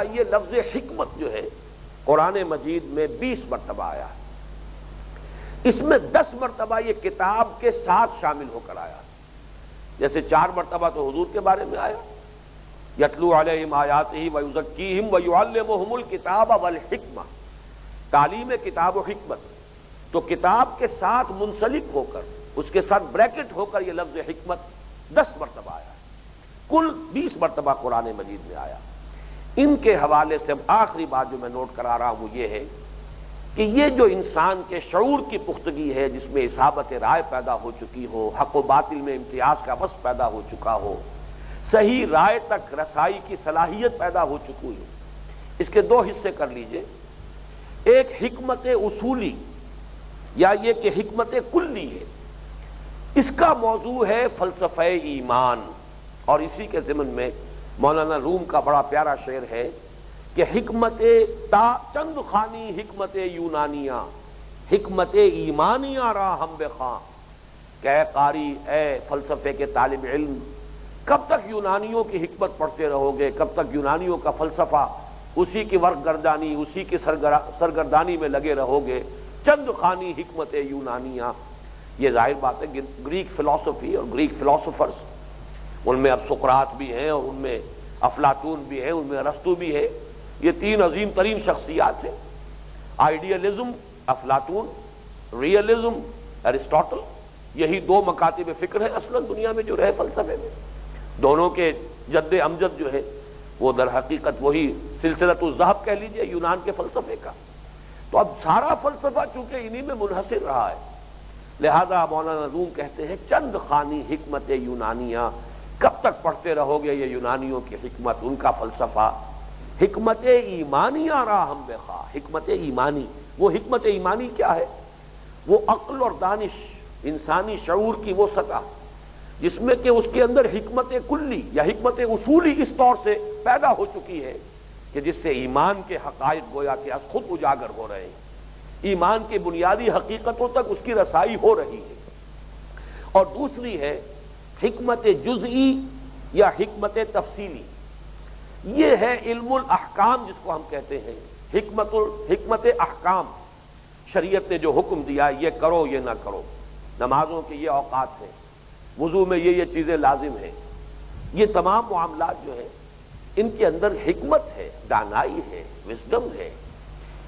یہ لفظ حکمت جو ہے قرآن مجید میں 20 مرتبہ آیا ہے، اس میں 10 مرتبہ یہ کتاب کے ساتھ شامل ہو کر آیا، جیسے 4 مرتبہ تو حضور کے بارے میں آیا، یتلو علیہم آیاتہ ویزکیہم ویعلمہم الکتاب والحکمہ، تعلیم کتاب و حکمت، تو کتاب کے ساتھ منسلک ہو کر اس کے ساتھ بریکٹ ہو کر یہ لفظ حکمت 10 مرتبہ آیا، کل 20 مرتبہ قرآن مجید میں آیا۔ ان کے حوالے سے اب آخری بات جو میں نوٹ کرا رہا ہوں وہ یہ ہے کہ یہ جو انسان کے شعور کی پختگی ہے، جس میں اصابت رائے پیدا ہو چکی ہو، حق و باطل میں امتیاز کا وصف پیدا ہو چکا ہو، صحیح رائے تک رسائی کی صلاحیت پیدا ہو چکی ہے، اس کے 2 حصے کر لیجئے۔ ایک حکمت اصولی یا یہ کہ حکمت کلی ہے، اس کا موضوع ہے فلسفہ ایمان، اور اسی کے ضمن میں مولانا روم کا بڑا پیارا شعر ہے کہ حکمت چند خانی حکمت یونانیہ، حکمت ایمانیہ را ہم بخواں، کہ اے قاری، اے فلسفے کے طالب علم، کب تک یونانیوں کی حکمت پڑھتے رہو گے، کب تک یونانیوں کا فلسفہ، اسی کی ورق گردانی، اسی کی سرگردانی میں لگے رہو گے؟ چند خانی حکمت یونانیہ، یہ ظاہر بات ہے گریک فلسفی اور گریک فلاسفرز، ان میں اب سقراط بھی ہیں اور ان میں افلاطون بھی ہے، ان میں ارسطو بھی ہے، یہ 3 عظیم ترین شخصیات ہیں، آئیڈیالزم افلاطون، ریئلزم ارسطاٹل، یہی 2 مکاتب فکر ہیں اصلا دنیا میں جو رہے فلسفے میں، دونوں کے جد امجد جو ہے وہ در حقیقت وہی سلسلۃ الذہب کہہ لیجئے یونان کے فلسفے کا۔ تو اب سارا فلسفہ چونکہ انہی میں منحصر رہا ہے، لہذا مولانا روم کہتے ہیں چند خانی حکمت یونانیہ، کب تک پڑھتے رہو گے یہ یونانیوں کی حکمت، ان کا فلسفہ؟ حکمت ایمانیہ را ہم بخواں، حکمت ایمانی، وہ حکمت ایمانی کیا ہے؟ وہ عقل اور دانش، انسانی شعور کی وہ سطح جس میں کہ اس کے اندر حکمت کلی یا حکمت اصولی اس طور سے پیدا ہو چکی ہے کہ جس سے ایمان کے حقائق گویا کہ از خود اجاگر ہو رہے ہیں، ایمان کی بنیادی حقیقتوں تک اس کی رسائی ہو رہی ہے۔ اور دوسری ہے حکمت جزئی یا حکمت تفصیلی، یہ ہے علم الاحکام جس کو ہم کہتے ہیں، حکمت احکام، شریعت نے جو حکم دیا یہ کرو یہ نہ کرو، نمازوں کے یہ اوقات ہیں، وضو میں یہ چیزیں لازم ہیں، یہ تمام معاملات جو ہیں ان کے اندر حکمت ہے، دانائی ہے، وزڈم ہے،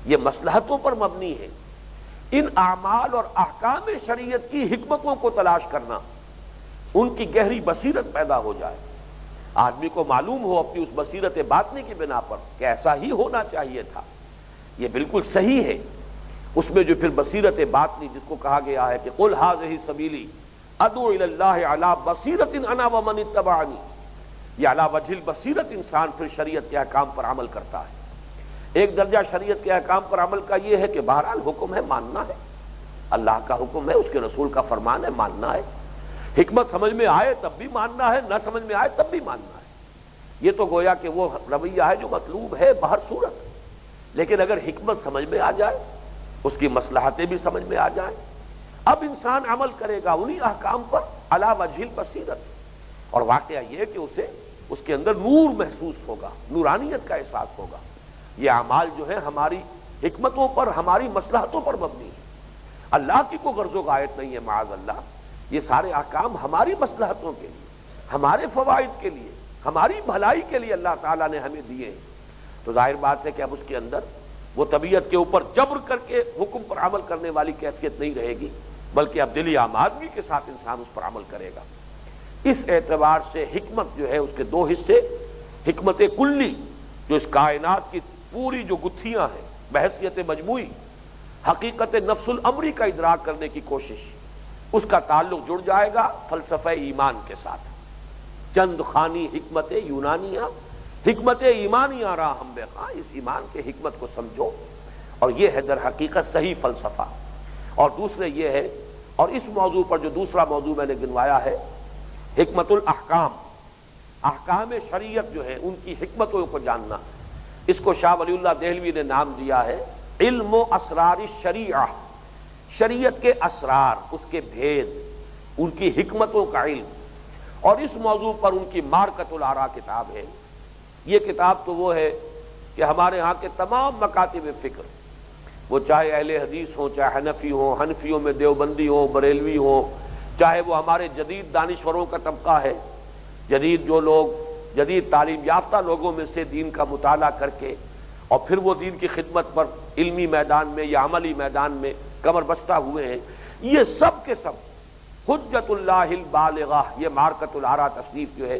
یہ مصلحتوں پر مبنی ہے۔ ان اعمال اور احکام شریعت کی حکمتوں کو تلاش کرنا، ان کی گہری بصیرت پیدا ہو جائے، آدمی کو معلوم ہو اپنی اس بصیرت باطنی کی بنا پر کہ ایسا ہی ہونا چاہیے تھا، یہ بالکل صحیح ہے، اس میں جو پھر بصیرت باطنی جس کو کہا گیا ہے کہ قل ھذہ سبیلی ادعو الی اللہ علی بصیرۃ انا ومن اتبعنی، یہ علی وجہ البصیرت انسان پھر شریعت کے احکام پر عمل کرتا ہے۔ ایک درجہ شریعت کے احکام پر عمل کا یہ ہے کہ بہرحال حکم ہے، ماننا ہے، اللہ کا حکم ہے، اس کے رسول کا فرمان ہے، ماننا ہے، حکمت سمجھ میں آئے تب بھی ماننا ہے، نہ سمجھ میں آئے تب بھی ماننا ہے، یہ تو گویا کہ وہ رویہ ہے جو مطلوب ہے بہر صورت۔ لیکن اگر حکمت سمجھ میں آ جائے، اس کی مصلحتیں بھی سمجھ میں آ جائیں، اب انسان عمل کرے گا انہی احکام پر علی وجہ البصیرت، اور واقعہ یہ کہ اسے اس کے اندر نور محسوس ہوگا، نورانیت کا احساس ہوگا۔ یہ اعمال جو ہیں ہماری حکمتوں پر، ہماری مصلحتوں پر مبنی ہے، اللہ کی کوئی غرض و غایت نہیں ہے، معاذ اللہ، یہ سارے احکام ہماری مصلحتوں کے لیے، ہمارے فوائد کے لیے، ہماری بھلائی کے لیے اللہ تعالیٰ نے ہمیں دیے ہیں۔ تو ظاہر بات ہے کہ اب اس کے اندر وہ طبیعت کے اوپر جبر کر کے حکم پر عمل کرنے والی کیفیت نہیں رہے گی، بلکہ اب دلی آمادگی کے ساتھ انسان اس پر عمل کرے گا۔ اس اعتبار سے حکمت جو ہے اس کے 2 حصے، حکمت کلی جو اس کائنات کی پوری جو گتھیاں ہیں بحیثیت مجموعی، حقیقت نفس الامری کا ادراک کرنے کی کوشش، اس کا تعلق جڑ جائے گا فلسفہ ایمان کے ساتھ۔ چند خانی حکمت یونانیہ، حکمت ایمانیہ را ہم بخواں، اس ایمان کے حکمت کو سمجھو، اور یہ ہے در حقیقت صحیح فلسفہ۔ اور دوسرے یہ ہے، اور اس موضوع پر جو دوسرا موضوع میں نے گنوایا ہے، حکمت الاحکام، احکام شریعت جو ہے ان کی حکمتوں کو جاننا، اس کو شاہ ولی اللہ دہلوی نے نام دیا ہے علم و اسرار الشریعہ، شریعت کے اسرار، اس کے بھید، ان کی حکمتوں کا علم۔ اور اس موضوع پر ان کی مارکۃ الآراء کتاب ہے، یہ کتاب تو وہ ہے کہ ہمارے ہاں کے تمام مکاتب فکر، وہ چاہے اہل حدیث ہوں، چاہے حنفی ہوں، حنفیوں میں دیوبندی ہوں، بریلوی ہوں، چاہے وہ ہمارے جدید دانشوروں کا طبقہ ہے، جدید جو لوگ جدید تعلیم یافتہ لوگوں میں سے دین کا مطالعہ کر کے اور پھر وہ دین کی خدمت پر علمی میدان میں یا عملی میدان میں کمر بستہ ہوئے ہیں، یہ سب کے سب حجت اللہ البالغہ، یہ معرکۃ الآراء تصنیف جو ہے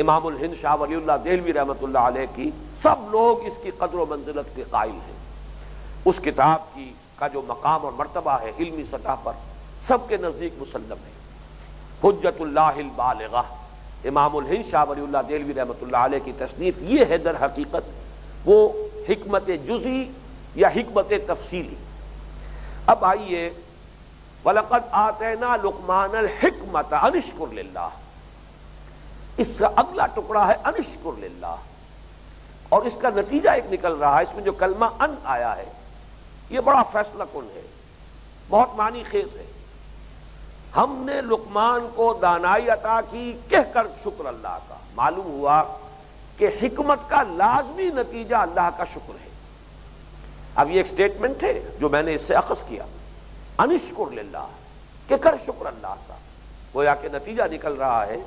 امام الہند شاہ ولی اللہ دہلوی رحمۃ اللہ علیہ کی، سب لوگ اس کی قدر و منزلت کے قائل ہیں۔ اس کتاب کی کا جو مقام اور مرتبہ ہے علمی سطح پر سب کے نزدیک مسلم ہے۔ حجت اللہ البالغہ، امام الہند شاہ ولی اللہ دہلوی رحمۃ اللہ علیہ کی تصنیف یہ ہے در حقیقت وہ حکمت جزئی یا حکمت تفصیلی۔ اب آئیے، وَلَقَدْ آتَيْنَا لُقْمَانَ الْحِكْمَةَ أَنِ اشْكُرْ لِلَّهِ، اس کا اگلا ٹکڑا ہے ان اشکر للہ، اور اس کا نتیجہ ایک نکل رہا ہے، اس میں جو کلمہ ان آیا ہے یہ بڑا فیصلہ کن ہے، بہت معنی خیز ہے۔ ہم نے لقمان کو دانائی عطا کی کہہ کر شکر اللہ کا، معلوم ہوا کہ حکمت کا لازمی نتیجہ اللہ کا شکر ہے۔ اب یہ ایک سٹیٹمنٹ ہے جو میں نے اس سے اخذ کیا، ان اشکر للہ، کہ کر شکر اللہ کا، گویا کہ نتیجہ نکل رہا ہے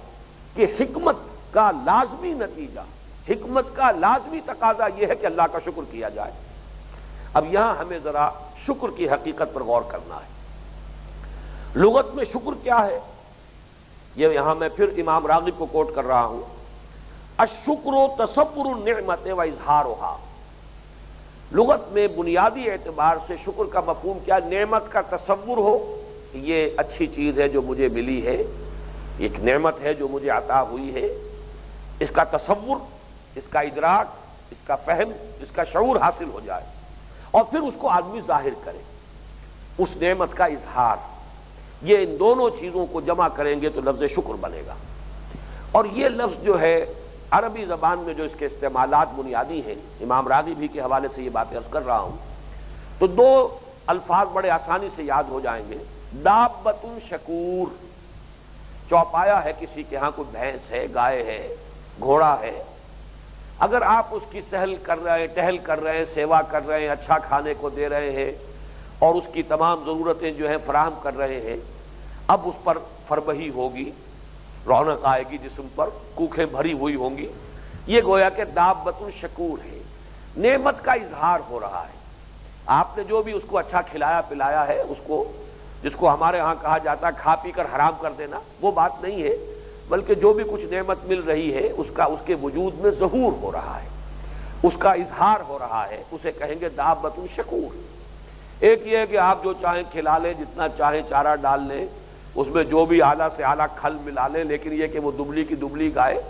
کہ حکمت کا لازمی نتیجہ، حکمت کا لازمی تقاضا یہ ہے کہ اللہ کا شکر کیا جائے۔ اب یہاں ہمیں ذرا شکر کی حقیقت پر غور کرنا ہے۔ لغت میں شکر کیا ہے؟ یہ یہاں میں پھر امام راغب کو کوٹ کر رہا ہوں، الشکر تصور النعمت و اظہارها۔ لغت میں بنیادی اعتبار سے شکر کا مفہوم کیا؟ نعمت کا تصور ہو کہ یہ اچھی چیز ہے جو مجھے ملی ہے، ایک نعمت ہے جو مجھے عطا ہوئی ہے، اس کا تصور، اس کا ادراک، اس کا فہم، اس کا شعور حاصل ہو جائے، اور پھر اس کو آدمی ظاہر کرے، اس نعمت کا اظہار۔ یہ ان دونوں چیزوں کو جمع کریں گے تو لفظ شکر بنے گا۔ اور یہ لفظ جو ہے عربی زبان میں جو اس کے استعمالات بنیادی ہیں، امام راغب کے حوالے سے یہ بات عرض کر رہا ہوں، تو دو الفاظ بڑے آسانی سے یاد ہو جائیں گے۔ دابۃ شکور، چوپایا ہے کسی کے ہاں، کوئی بھینس ہے، گائے ہے، گھوڑا ہے، اگر آپ اس کی سہل کر رہے ہیں، ٹہل کر رہے ہیں، سیوا کر رہے ہیں، اچھا کھانے کو دے رہے ہیں اور اس کی تمام ضرورتیں جو ہیں فراہم کر رہے ہیں، اب اس پر فربہی ہوگی، رونق آئے گی جسم پر، کوکھیں بھری ہوئی ہوں گی، یہ گویا کہ دابۃ شکور ہے، نعمت کا اظہار ہو رہا ہے۔ آپ نے جو بھی اس کو اچھا کھلایا پلایا ہے، اس کو جس کو ہمارے ہاں کہا جاتا ہے کھا پی کر حرام کر دینا، وہ بات نہیں ہے، بلکہ جو بھی کچھ نعمت مل رہی ہے اس کا اس کے وجود میں ظہور ہو رہا ہے، اس کا اظہار ہو رہا ہے، اسے کہیں گے دابۃ شکور۔ ایک یہ ہے کہ آپ جو چاہیں کھلا لیں، جتنا چاہیں چارہ ڈال لیں، اس میں جو بھی اعلیٰ سے اعلیٰ کھل ملا لیں، لیکن یہ کہ وہ دبلی کی دبلی گائے،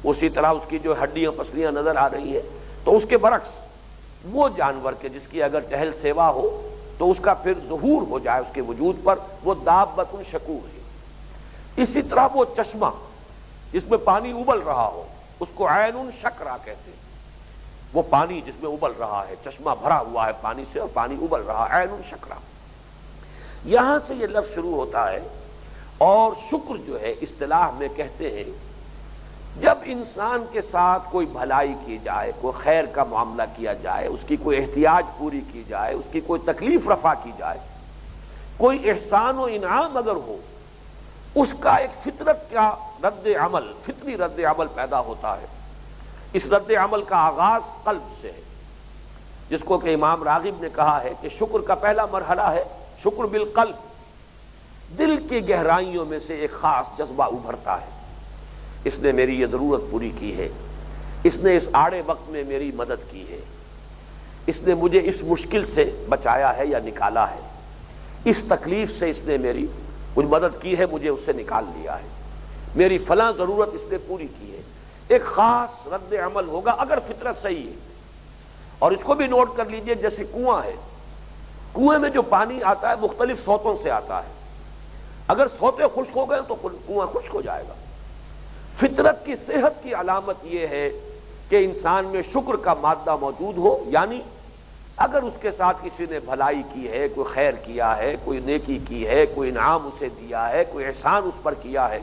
اسی طرح اس کی جو ہڈیاں پسلیاں نظر آ رہی ہیں، تو اس کے برعکس وہ جانور کے جس کی اگر ٹہل سیوا ہو تو اس کا پھر ظہور ہو جائے اس کے وجود پر، وہ دابۃ شکور ہے۔ اسی طرح وہ چشمہ جس میں پانی ابل رہا ہو، اس کو عین شکرا کہتے ہیں، وہ پانی جس میں ابل رہا ہے، چشمہ بھرا ہوا ہے پانی سے اور پانی ابل رہا ہے، عین شکرا۔ یہاں سے یہ لفظ شروع ہوتا ہے، اور شکر جو ہے اصطلاح میں کہتے ہیں جب انسان کے ساتھ کوئی بھلائی کی جائے، کوئی خیر کا معاملہ کیا جائے، اس کی کوئی احتیاج پوری کی جائے، اس کی کوئی تکلیف رفع کی جائے، کوئی احسان و انعام اگر ہو، اس کا ایک فطرت کا رد عمل، فطری رد عمل پیدا ہوتا ہے۔ اس رد عمل کا آغاز قلب سے ہے، جس کو کہ امام راغب نے کہا ہے کہ شکر کا پہلا مرحلہ ہے شکر بالقلب، دل کی گہرائیوں میں سے ایک خاص جذبہ ابھرتا ہے، اس نے میری یہ ضرورت پوری کی ہے، اس نے اس آڑے وقت میں میری مدد کی ہے، اس نے مجھے اس مشکل سے بچایا ہے یا نکالا ہے، اس تکلیف سے اس نے میری کچھ مدد کی ہے، مجھے اس سے نکال لیا ہے، میری فلاں ضرورت اس نے پوری کی ہے۔ ایک خاص رد عمل ہوگا اگر فطرت صحیح ہے۔ اور اس کو بھی نوٹ کر لیجئے، جیسے کنواں ہے، کنویں میں جو پانی آتا ہے مختلف سوتوں سے آتا ہے، اگر سوتے خشک ہو گئے تو کنواں خشک ہو جائے گا۔ فطرت کی صحت کی علامت یہ ہے کہ انسان میں شکر کا مادہ موجود ہو، یعنی اگر اس کے ساتھ کسی نے بھلائی کی ہے، کوئی خیر کیا ہے، کوئی نیکی کی ہے، کوئی انعام اسے دیا ہے، کوئی احسان اس پر کیا ہے،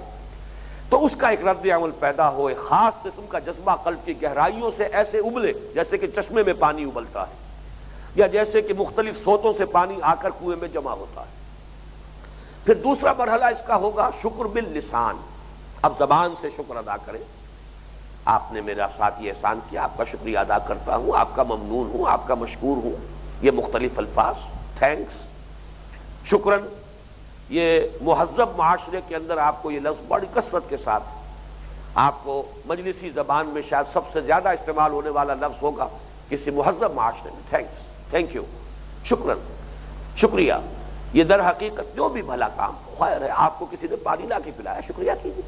تو اس کا ایک رد عمل پیدا ہو، ایک خاص قسم کا جذبہ قلب کی گہرائیوں سے ایسے ابلے جیسے کہ چشمے میں پانی ابلتا ہے، یا جیسے کہ مختلف سوتوں سے پانی آ کر کنویں میں جمع ہوتا ہے۔ پھر دوسرا مرحلہ اس کا ہوگا شکر باللسان، اب زبان سے شکر ادا کریں، آپ نے میرا ساتھ یہ احسان کیا، آپ کا شکریہ ادا کرتا ہوں، آپ کا ممنون ہوں، آپ کا مشکور ہوں، یہ مختلف الفاظ، تھینکس، شکرن، یہ مہذب معاشرے کے اندر آپ کو یہ لفظ بڑی کثرت کے ساتھ آپ کو مجلسی زبان میں شاید سب سے زیادہ استعمال ہونے والا لفظ ہوگا کسی مہذب معاشرے میں، تھینکس، تھینک یو، شکرن، شکریہ۔ یہ در حقیقت جو بھی بھلا کام خیر ہے، آپ کو کسی نے پانی لا کے پلایا، شکریہ کیجیے،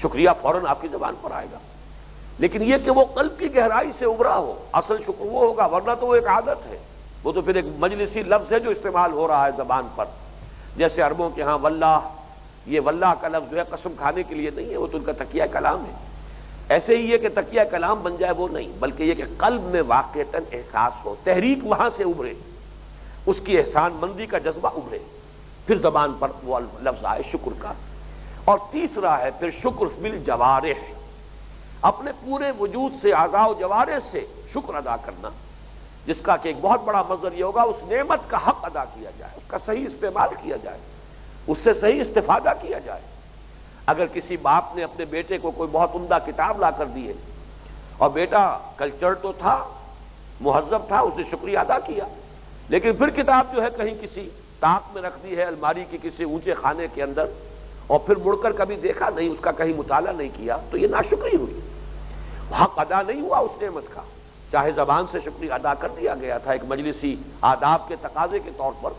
شکریہ فوراً آپ کی زبان پر آئے گا، لیکن یہ کہ وہ قلب کی گہرائی سے ابھرا ہو، اصل شکر وہ ہوگا، ورنہ تو وہ ایک عادت ہے، وہ تو پھر ایک مجلسی لفظ ہے جو استعمال ہو رہا ہے زبان پر، جیسے عربوں کے ہاں واللہ، یہ واللہ کا لفظ جو ہے قسم کھانے کے لیے نہیں ہے، وہ تو ان کا تکیہ کلام ہے، ایسے ہی یہ کہ تکیہ کلام بن جائے وہ نہیں، بلکہ یہ کہ قلب میں واقعتاً احساس ہو، تحریک وہاں سے ابھرے، اس کی احسان مندی کا جذبہ ابھرے، پھر زبان پر وہ لفظ آئے شکر کا۔ اور تیسرا ہے پھر شکر بالجوارح، اپنے پورے وجود سے، اعضاء و جوارح سے شکر ادا کرنا، جس کا کہ ایک بہت بڑا مظہر یہ ہوگا اس نعمت کا حق ادا کیا جائے، اس کا صحیح استعمال کیا جائے، اس سے صحیح استفادہ کیا جائے۔ اگر کسی باپ نے اپنے بیٹے کو کوئی بہت عمدہ کتاب لا کر دی ہے اور بیٹا کلچر تو تھا، مہذب تھا، اس نے شکریہ ادا کیا، لیکن پھر کتاب جو ہے کہیں کسی طاق میں رکھ دی ہے الماری کی کسی اونچے خانے کے اندر، اور پھر مڑ کر کبھی دیکھا نہیں، اس کا کہیں مطالعہ نہیں کیا، تو یہ ناشکری ہوئی، حق ادا نہیں ہوا اس نعمت کا، چاہے زبان سے شکریہ ادا کر دیا گیا تھا ایک مجلسی آداب کے تقاضے کے طور پر،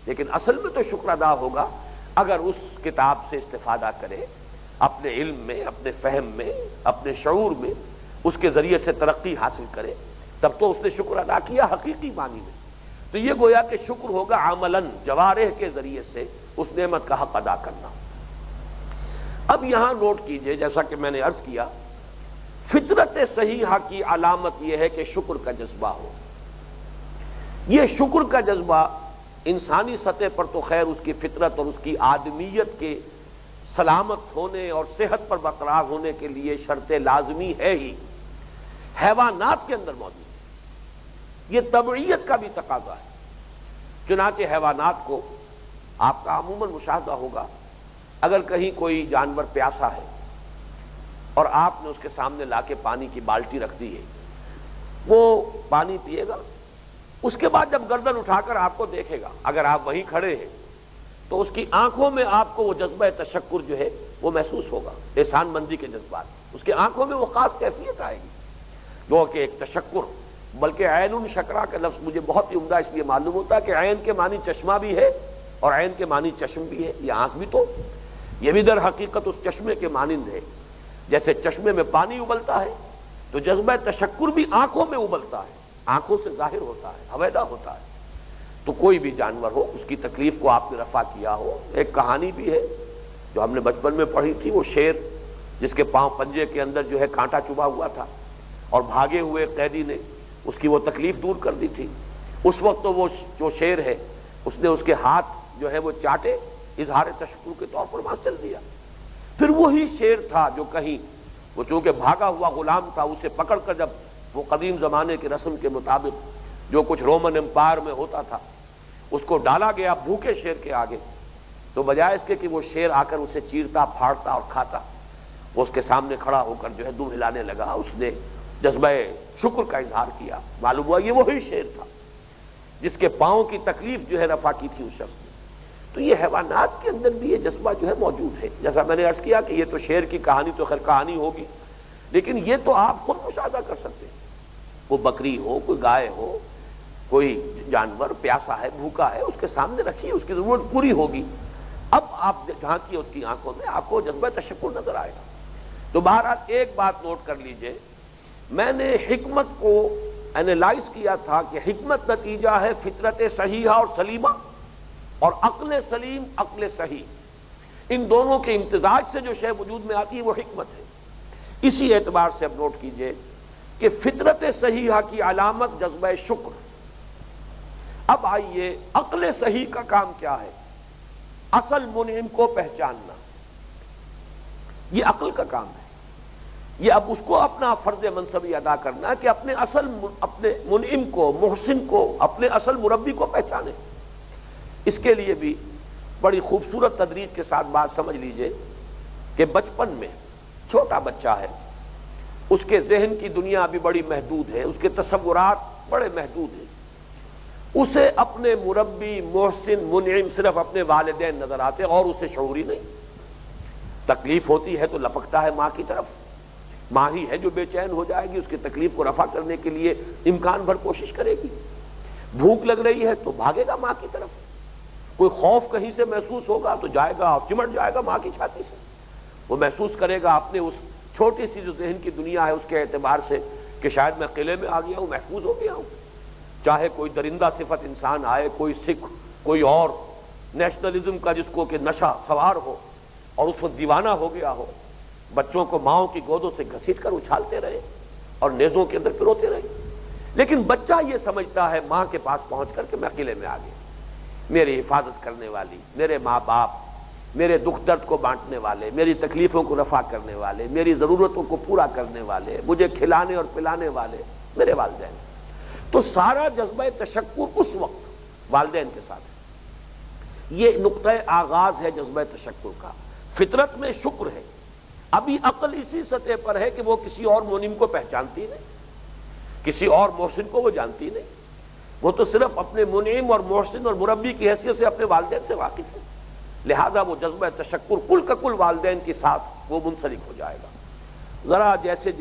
لیکن اصل میں تو شکر ادا ہوگا اگر اس کتاب سے استفادہ کرے، اپنے علم میں، اپنے فہم میں، اپنے شعور میں اس کے ذریعے سے ترقی حاصل کرے، تب تو اس نے شکر ادا کیا حقیقی معنی میں۔ تو یہ گویا کہ شکر ہوگا عملاً جوارح کے ذریعے سے اس نعمت کا حق ادا کرنا۔ اب یہاں نوٹ کیجئے، جیسا کہ میں نے عرض کیا، فطرت صحیحہ کی علامت یہ ہے کہ شکر کا جذبہ ہو۔ یہ شکر کا جذبہ انسانی سطح پر تو خیر اس کی فطرت اور اس کی آدمیت کے سلامت ہونے اور صحت پر برقرار ہونے کے لیے شرط لازمی ہے ہی، حیوانات کے اندر موجود ہے، یہ طبعیت کا بھی تقاضا ہے۔ چنانچہ حیوانات کو آپ کا عموماً مشاہدہ ہوگا، اگر کہیں کوئی جانور پیاسا ہے اور آپ نے اس کے سامنے لا کے پانی کی بالٹی رکھ دی ہے، وہ پانی پیے گا، اس کے بعد جب گردن اٹھا کر آپ کو دیکھے گا، اگر آپ وہیں کھڑے ہیں تو اس کی آنکھوں میں آپ کو وہ جذبہ تشکر جو ہے وہ محسوس ہوگا، احسان مندی کے جذبات، اس کی آنکھوں میں وہ خاص کیفیت آئے گی، جو کہ ایک تشکر، بلکہ عین شکرا کا لفظ مجھے بہت ہی عمدہ اس لیے معلوم ہوتا ہے کہ عین کے معنی چشمہ بھی ہے اور عین کے معنی چشم بھی ہے، یہ آنکھ بھی، تو یہ بھی در حقیقت اس چشمے کے مانند ہے، جیسے چشمے میں پانی ابلتا ہے تو جذبہ تشکر بھی آنکھوں میں ابلتا ہے، آنکھوں سے ظاہر ہوتا ہے، حویدہ ہوتا ہے۔ تو کوئی بھی جانور ہو، اس کی تکلیف کو آپ نے رفع کیا ہو۔ ایک کہانی بھی ہے جو ہم نے بچپن میں پڑھی تھی، وہ شیر جس کے پاؤں پنجے کے اندر جو ہے کانٹا چبھا ہوا تھا اور بھاگے ہوئے قیدی نے اس کی وہ تکلیف دور کر دی تھی، اس وقت تو وہ جو شیر ہے اس نے اس کے ہاتھ جو ہے وہ چاٹے، اظہار تشکر کے طور پر وہاں چل دیا۔ پھر وہی شیر تھا جو کہیں وہ چونکہ بھاگا ہوا غلام تھا، اسے پکڑ کر جب وہ قدیم زمانے کے رسم کے مطابق جو کچھ رومن امپائر میں ہوتا تھا اس کو ڈالا گیا بھوکے شیر کے آگے، تو بجائے اس کے کہ وہ شیر آ کر اسے چیرتا پھاڑتا اور کھاتا، وہ اس کے سامنے کھڑا ہو کر جو ہے دم ہلانے لگا، اس نے جذبہ شکر کا اظہار کیا، معلوم ہوا یہ وہی شیر تھا جس کے پاؤں کی تکلیف جو ہے رفع کی تھی اس شخص نے۔ تو یہ حیوانات کے اندر بھی یہ جذبہ جو ہے موجود ہے، جیسا میں نے عرض کیا کہ یہ تو شیر کی کہانی تو خیر کہانی ہوگی، لیکن یہ تو آپ خود مشاہدہ کر سکتے ہیں، وہ بکری ہو، کوئی گائے ہو، کوئی جانور پیاسا ہے، بھوکا ہے، اس کے سامنے رکھیے، اس کی ضرورت پوری ہوگی، اب آپ جھانکیے اس کی آنکھوں میں، آپ کو جذبہ تشکر نظر آئے گا۔ تو بہرحال ایک بات نوٹ کر لیجئے، میں نے حکمت کو اینالائز کیا تھا کہ حکمت نتیجہ ہے فطرت صحیحہ اور سلیمہ، اور عقل سلیم، عقل صحیح، ان دونوں کے امتزاج سے جو شے وجود میں آتی ہے وہ حکمت ہے۔ اسی اعتبار سے اب نوٹ کیجئے کہ فطرت صحیحہ کی علامت جذبہ شکر۔ اب آئیے عقل صحیح کا کام کیا ہے؟ اصل منعم کو پہچاننا، یہ عقل کا کام ہے. یہ اب اس کو اپنا فرض منصبی ادا کرنا کہ اپنے منعم کو، محسن کو، اپنے اصل مربی کو پہچانے. اس کے لیے بھی بڑی خوبصورت تدریج کے ساتھ بات سمجھ لیجئے کہ بچپن میں چھوٹا بچہ ہے، اس کے ذہن کی دنیا بھی بڑی محدود ہے، اس کے تصورات بڑے محدود ہیں. اسے اپنے مربی، محسن، منعم صرف اپنے والدین نظر آتے اور اسے شعوری نہیں. تکلیف ہوتی ہے تو لپکتا ہے ماں کی طرف. ماں ہی ہے جو بے چین ہو جائے گی، اس کی تکلیف کو رفع کرنے کے لیے امکان بھر کوشش کرے گی. بھوک لگ رہی ہے تو بھاگے گا ماں کی طرف. کوئی خوف کہیں سے محسوس ہوگا تو جائے گا اور چمٹ جائے گا ماں کی چھاتی سے. وہ محسوس کرے گا اپنے اس چھوٹی سی جو ذہن کی دنیا ہے اس کے اعتبار سے کہ شاید میں قلعے میں آ گیا ہوں، محفوظ ہو گیا ہوں. چاہے کوئی درندہ صفت انسان آئے، کوئی سکھ، کوئی اور نیشنلزم کا جس کو کہ نشہ سوار ہو اور اس وقت دیوانہ ہو گیا ہو، بچوں کو ماؤں کی گودوں سے گھسیٹ کر اچھالتے رہے اور نیزوں کے اندر پروتے رہے. لیکن بچہ یہ سمجھتا ہے ماں کے پاس پہنچ کر کہ میں قلعے میں آ گیا، میری حفاظت کرنے والی، میرے ماں باپ، میرے دکھ درد کو بانٹنے والے، میری تکلیفوں کو رفع کرنے والے، میری ضرورتوں کو پورا کرنے والے، مجھے کھلانے اور پلانے والے میرے والدین. تو سارا جذبہ تشکر اس وقت والدین کے ساتھ ہے. یہ نقطہ آغاز ہے جذبہ تشکر کا. فطرت میں شکر ہے. ابھی عقل اسی سطح پر ہے کہ وہ کسی اور منعم کو پہچانتی نہیں، کسی اور محسن کو وہ جانتی نہیں. وہ تو صرف اپنے منعم اور محسن اور مربی کی حیثیت سے اپنے والدین سے واقف ہے. لہذا وہ جذبہ تشکر کل کا کل والدین کے ساتھ وہ منسلک ہو جائے گا. ذرا جیسے